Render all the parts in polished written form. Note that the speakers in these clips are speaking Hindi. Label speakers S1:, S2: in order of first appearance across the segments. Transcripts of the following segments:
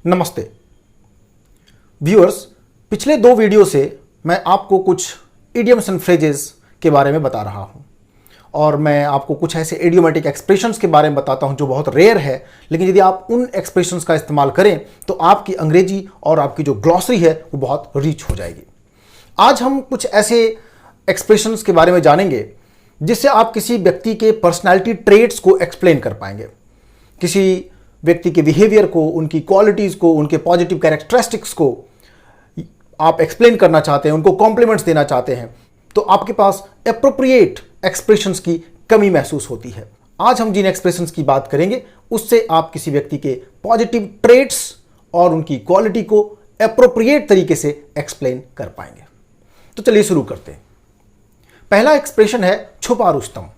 S1: नमस्ते व्यूअर्स, पिछले दो वीडियो से मैं आपको कुछ इडियम्स एंड फ्रेजेस के बारे में बता रहा हूं और मैं आपको कुछ ऐसे इडियोमेटिक एक्सप्रेशंस के बारे में बताता हूं जो बहुत रेयर है, लेकिन यदि आप उन एक्सप्रेशंस का इस्तेमाल करें तो आपकी अंग्रेजी और आपकी जो ग्लॉसरी है वो बहुत रिच हो जाएगी। आज हम कुछ ऐसे एक्सप्रेशंस के बारे में जानेंगे जिससे आप किसी व्यक्ति के पर्सनैलिटी ट्रेट्स को एक्सप्लेन कर पाएंगे, किसी व्यक्ति के बिहेवियर को, उनकी क्वालिटीज़ को, उनके पॉजिटिव कैरेक्टरिस्टिक्स को आप एक्सप्लेन करना चाहते हैं, उनको कॉम्प्लीमेंट्स देना चाहते हैं, तो आपके पास एप्रोप्रिएट एक्सप्रेशंस की कमी महसूस होती है। आज हम जिन एक्सप्रेशंस की बात करेंगे उससे आप किसी व्यक्ति के पॉजिटिव ट्रेट्स और उनकी क्वालिटी को एप्रोप्रिएट तरीके से एक्सप्लेन कर पाएंगे। तो चलिए शुरू करते हैं। पहला एक्सप्रेशन है छुपा रुस्तम।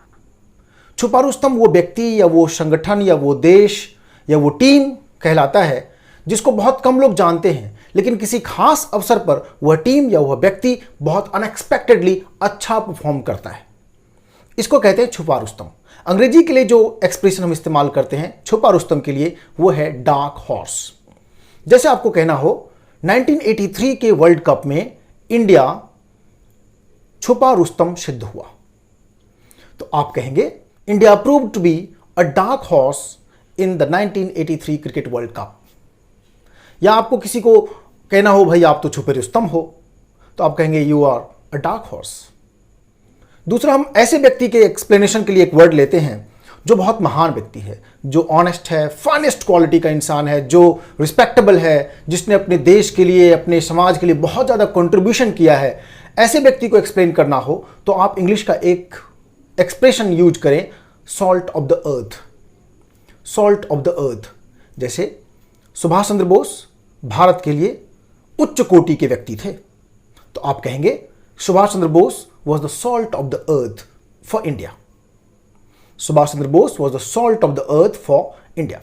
S1: छुपा रुस्तम वो व्यक्ति या वो संगठन या वो देश या वो टीम कहलाता है जिसको बहुत कम लोग जानते हैं, लेकिन किसी खास अवसर पर वह टीम या वह व्यक्ति बहुत अनएक्सपेक्टेडली अच्छा परफॉर्म करता है। इसको कहते हैं छुपा रुस्तम। अंग्रेजी के लिए जो एक्सप्रेशन हम इस्तेमाल करते हैं छुपा रुस्तम के लिए वो है डार्क हॉर्स। जैसे आपको कहना हो 1983 के वर्ल्ड कप में इंडिया छुपा रुस्तम सिद्ध हुआ, तो आप कहेंगे India proved to be a dark horse in the 1983 cricket world cup. या आपको किसी को कहना हो भाई आप तो छुपे रुस्तम हो, तो आप कहेंगे you are a dark horse. दूसरा, हम ऐसे व्यक्ति के एक्सप्लेनेशन के लिए एक वर्ड लेते हैं जो बहुत महान व्यक्ति है, जो ऑनेस्ट है, फाइनेस्ट क्वालिटी का इंसान है, जो रिस्पेक्टेबल है, जिसने अपने देश के लिए, अपने समाज के लिए बहुत ज़्यादा कंट्रीब्यूशन किया है। ऐसे व्यक्ति को एक्सप्लेन करना हो तो आप इंग्लिश का एक एक्सप्रेशन यूज करें, salt of the earth. Salt of the अर्थ। जैसे सुभाष चंद्र बोस भारत के लिए उच्च कोटि के व्यक्ति थे, तो आप कहेंगे Subhash Chandra Bose was the salt of the earth for India. Subhash Chandra Bose was the salt of the earth for India.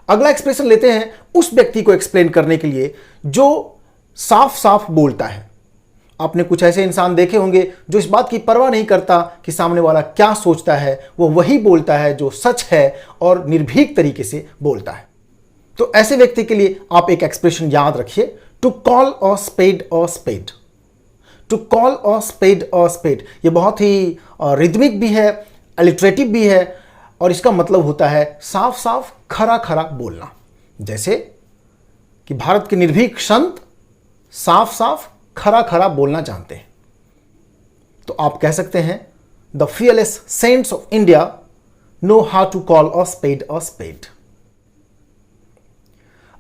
S1: अगला एक्सप्रेशन लेते हैं उस व्यक्ति को एक्सप्लेन करने के लिए जो साफ साफ बोलता है। आपने कुछ ऐसे इंसान देखे होंगे जो इस बात की परवाह नहीं करता कि सामने वाला क्या सोचता है, वो वही बोलता है जो सच है और निर्भीक तरीके से बोलता है। तो ऐसे व्यक्ति के लिए आप एक एक्सप्रेशन याद रखिए, to call a spade a spade. To call a spade a spade, ये बहुत ही रिदमिक भी है, अलिटरेटिव भी है और इसका मतलब होता है साफ साफ खरा खरा बोलना। जैसे कि भारत के निर्भीक संत साफ साफ खरा खरा बोलना जानते हैं, तो आप कह सकते हैं the fearless saints of India know how to call a spade a spade.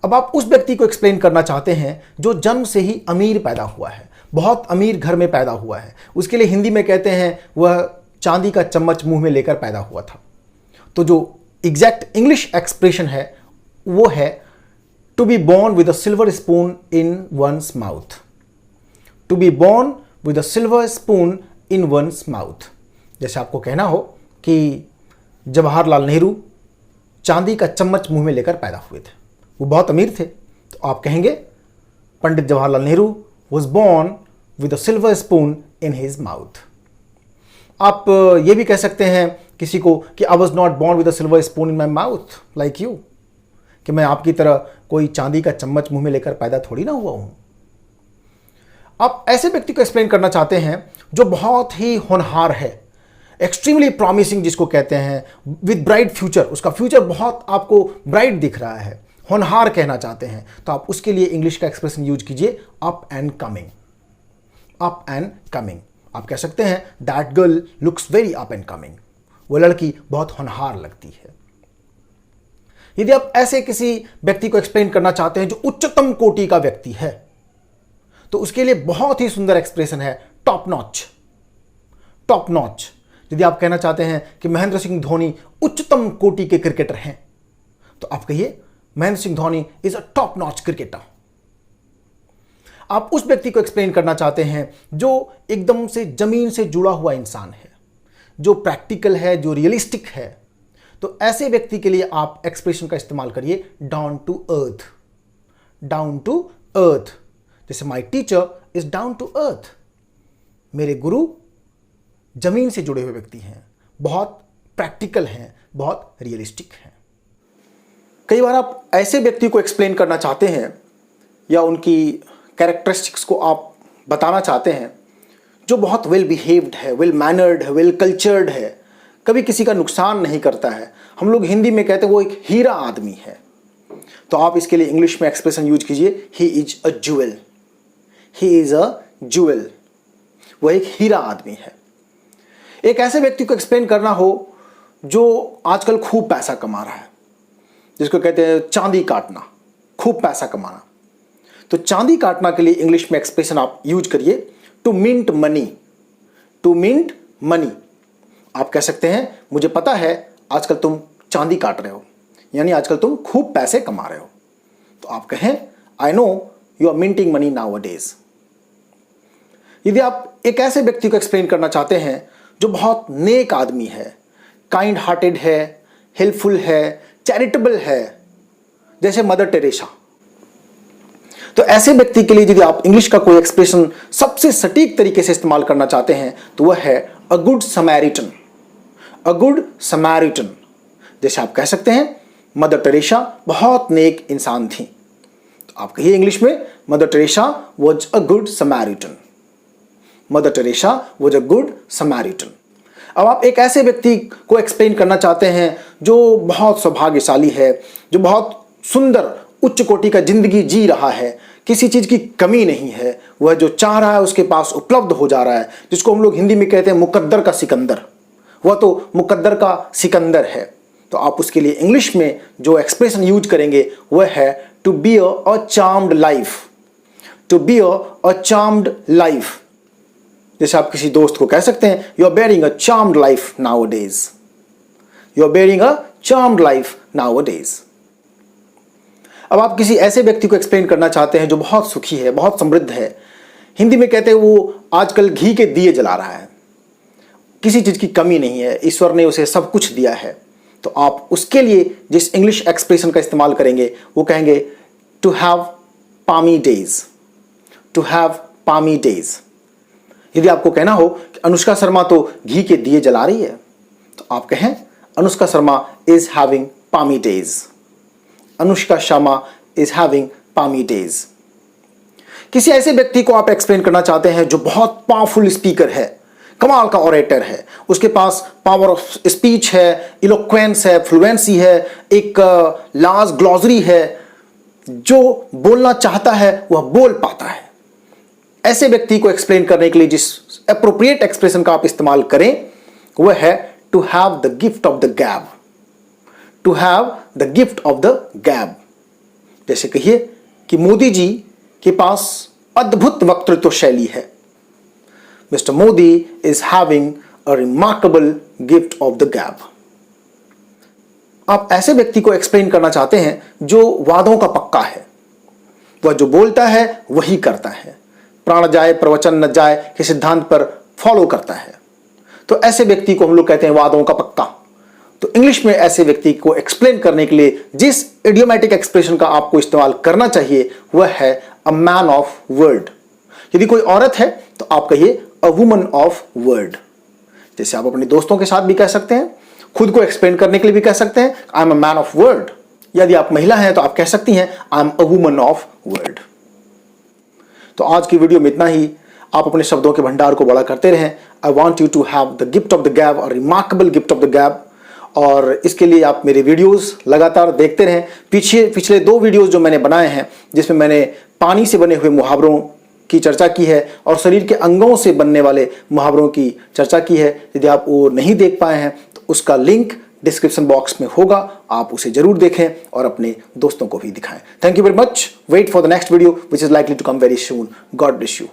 S1: अब आप उस व्यक्ति को एक्सप्लेन करना चाहते हैं जो जन्म से ही अमीर पैदा हुआ है, बहुत अमीर घर में पैदा हुआ है, उसके लिए हिंदी में कहते हैं वह चांदी का चम्मच मुंह में लेकर पैदा हुआ था। तो जो एग्जैक्ट इंग्लिश एक्सप्रेशन है वो है to be born with a silver spoon in one's mouth. To be born with a silver spoon in one's mouth. जैसे आपको कहना हो कि जवाहरलाल नेहरू चांदी का चम्मच मुंह में लेकर पैदा हुए थे, वो बहुत अमीर थे, तो आप कहेंगे Pandit Jawaharlal Nehru was born with a silver spoon in his mouth. आप ये भी कह सकते हैं किसी को कि I was not born with a silver spoon in my mouth like you, कि मैं आपकी तरह कोई चांदी का चम्मच मुंह में लेकर पैदा थोड़ी ना हुआ हूं। आप ऐसे व्यक्ति को एक्सप्लेन करना चाहते हैं जो बहुत ही होनहार है, एक्सट्रीमली प्रॉमिसिंग जिसको कहते हैं, विद ब्राइट फ्यूचर, उसका फ्यूचर बहुत आपको ब्राइट दिख रहा है, होनहार कहना चाहते हैं, तो आप उसके लिए इंग्लिश का एक्सप्रेशन यूज कीजिए up and coming. Up and coming. आप कह सकते हैं that girl looks very up and coming, वो लड़की बहुत होनहार लगती है। यदि आप ऐसे किसी व्यक्ति को एक्सप्लेन करना चाहते हैं जो उच्चतम कोटि का व्यक्ति है, तो उसके लिए बहुत ही सुंदर एक्सप्रेशन है टॉप नॉच। Top notch. यदि आप कहना चाहते हैं कि महेंद्र सिंह धोनी उच्चतम कोटि के क्रिकेटर हैं, तो आप कहिए Mahendra Singh Dhoni is a top notch cricketer. आप उस व्यक्ति को एक्सप्लेन करना चाहते हैं जो एकदम से जमीन से जुड़ा हुआ इंसान है, जो प्रैक्टिकल है, जो रियलिस्टिक है, तो ऐसे व्यक्ति के लिए आप एक्सप्रेशन का इस्तेमाल करिए down to earth. Down to earth. जैसे my teacher is down to earth, मेरे गुरु जमीन से जुड़े हुए व्यक्ति हैं, बहुत प्रैक्टिकल हैं, बहुत रियलिस्टिक हैं। कई बार आप ऐसे व्यक्ति को एक्सप्लेन करना चाहते हैं या उनकी कैरेक्टरिस्टिक्स को आप बताना चाहते हैं जो बहुत वेल बिहेव्ड है, वेल मैनर्ड है, वेल कल्चर्ड है, कभी किसी का नुकसान नहीं करता है। हम लोग हिंदी में कहते हैं वो एक हीरा आदमी है। तो आप इसके लिए इंग्लिश में एक्सप्रेशन यूज कीजिए, he is a jewel. He is a jewel, वह एक हीरा आदमी है। एक ऐसे व्यक्ति को एक्सप्लेन करना हो जो आजकल खूब पैसा कमा रहा है, जिसको कहते हैं चांदी काटना, खूब पैसा कमाना। तो चांदी काटना के लिए इंग्लिश में एक्सप्रेशन आप यूज करिए, to mint money. To mint money आप कह सकते हैं मुझे पता है आजकल तुम चांदी काट रहे हो, यानी आजकल तुम खूब पैसे कमा रहे हो। तो आप कहें I know you are minting money nowadays. यदि आप एक ऐसे व्यक्ति को एक्सप्लेन करना चाहते हैं जो बहुत नेक आदमी है, काइंड हार्टेड है, हेल्पफुल है, चैरिटेबल है, जैसे मदर टेरेसा, तो ऐसे व्यक्ति के लिए यदि आप इंग्लिश का कोई एक्सप्रेशन सबसे सटीक तरीके से इस्तेमाल करना चाहते हैं तो वह है a good Samaritan. A good Samaritan, जैसे आप कह सकते हैं मदर टेरेसा बहुत नेक इंसान थी, तो आप कहिए इंग्लिश में mother Teresa was a good Samaritan. Mother Teresa was a good Samaritan. अब आप एक ऐसे व्यक्ति को एक्सप्लेन करना चाहते हैं जो बहुत सौभाग्यशाली है, जो बहुत सुंदर उच्च कोटि का जिंदगी जी रहा है, किसी चीज की कमी नहीं है, वह जो चाह रहा है उसके पास उपलब्ध हो जा रहा है, जिसको हम लोग हिंदी में कहते हैं मुकद्दर का सिकंदर। वह तो मुकद्दर का सिकंदर है। तो आप उसके लिए इंग्लिश में जो एक्सप्रेशन यूज करेंगे वह है to bear a charmed life. To bear a charmed life, जैसे आप किसी दोस्त को कह सकते हैं you are bearing a charmed life nowadays. You are bearing a charmed life nowadays. अब आप किसी ऐसे व्यक्ति को एक्सप्लेन करना चाहते हैं जो बहुत सुखी है, बहुत समृद्ध है, हिंदी में कहते हैं वो आजकल घी के दिए जला रहा है, किसी चीज की कमी नहीं है, ईश्वर ने उसे सब कुछ दिया है। तो आप उसके लिए जिस इंग्लिश एक्सप्रेशन का इस्तेमाल करेंगे वो कहेंगे to have palmy days. To have palmy days. यदि आपको कहना हो कि अनुष्का शर्मा तो घी के दिए जला रही है, तो आप कहें Anushka Sharma is having palmy days. Anushka Sharma is having palmy days. किसी ऐसे व्यक्ति को आप एक्सप्लेन करना चाहते हैं जो बहुत पावरफुल स्पीकर है, कमाल का ऑरेटर है, उसके पास पावर ऑफ स्पीच है, इलोक्वेंस है, फ्लुएंसी है, एक लार्ज ग्लॉसरी है, जो बोलना चाहता है वह बोल पाता है। ऐसे व्यक्ति को एक्सप्लेन करने के लिए जिस एप्रोप्रिएट एक्सप्रेशन का आप इस्तेमाल करें वह है to have the gift of the gab. To have the gift of the gab. जैसे कहिए कि मोदी जी के पास अद्भुत वक्तृत्व शैली है। Mister Modi is having a remarkable gift of the गैब। आप ऐसे व्यक्ति को एक्सप्लेन करना चाहते हैं जो वादों का पक्का है, वह जो बोलता है वही करता है, प्राण जाए प्रवचन न जाए के सिद्धांत पर फॉलो करता है। तो ऐसे व्यक्ति को हम लोग कहते हैं वादों का पक्का। तो इंग्लिश में ऐसे व्यक्ति को एक्सप्लेन करने के लिए जिस इडियोमैटिक एक्सप्रेशन का आपको इस्तेमाल करना चाहिए वह है अ मैन ऑफ वर्ड। यदि कोई औरत है तो आप कहिए अ वुमन ऑफ वर्ड। जैसे आप अपने दोस्तों के साथ भी कह सकते हैं, खुद को एक्सप्लेन करने के लिए भी कह सकते हैं I am a man of word. यदि आप महिला हैं तो आप कह सकती हैं I am a woman of word. तो आज की वीडियो में इतना ही। आप अपने शब्दों के भंडार को बड़ा करते रहें। I want you to have the gift of the gab, a remarkable gift of the gab. और इसके लिए आप मेरे वीडियोस लगातार देखते रहें। पिछले 2 वीडियोस जो मैंने बनाए हैं जिसमें मैंने पानी से बने हुए मुहावरों की चर्चा की है और शरीर के अंगों से बनने वाले मुहावरों की चर्चा की है, यदि आप वो नहीं देख पाए हैं तो उसका लिंक डिस्क्रिप्शन बॉक्स में होगा, आप उसे जरूर देखें और अपने दोस्तों को भी दिखाएं। Thank you very much. Wait for the next video which is likely to come very soon. God bless you.